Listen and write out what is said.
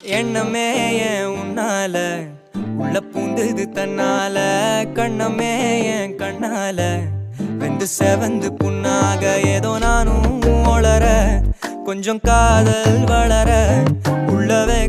எண்ணமே ஏன் உன்னால உள்ள பூந்தது தன்னால கண்ணமே ஏன் கண்ணால வெந்து செவந்து புண்ணாக ஏதோ நானும் ஒளர கொஞ்சம் காதல் வளர உள்ளவே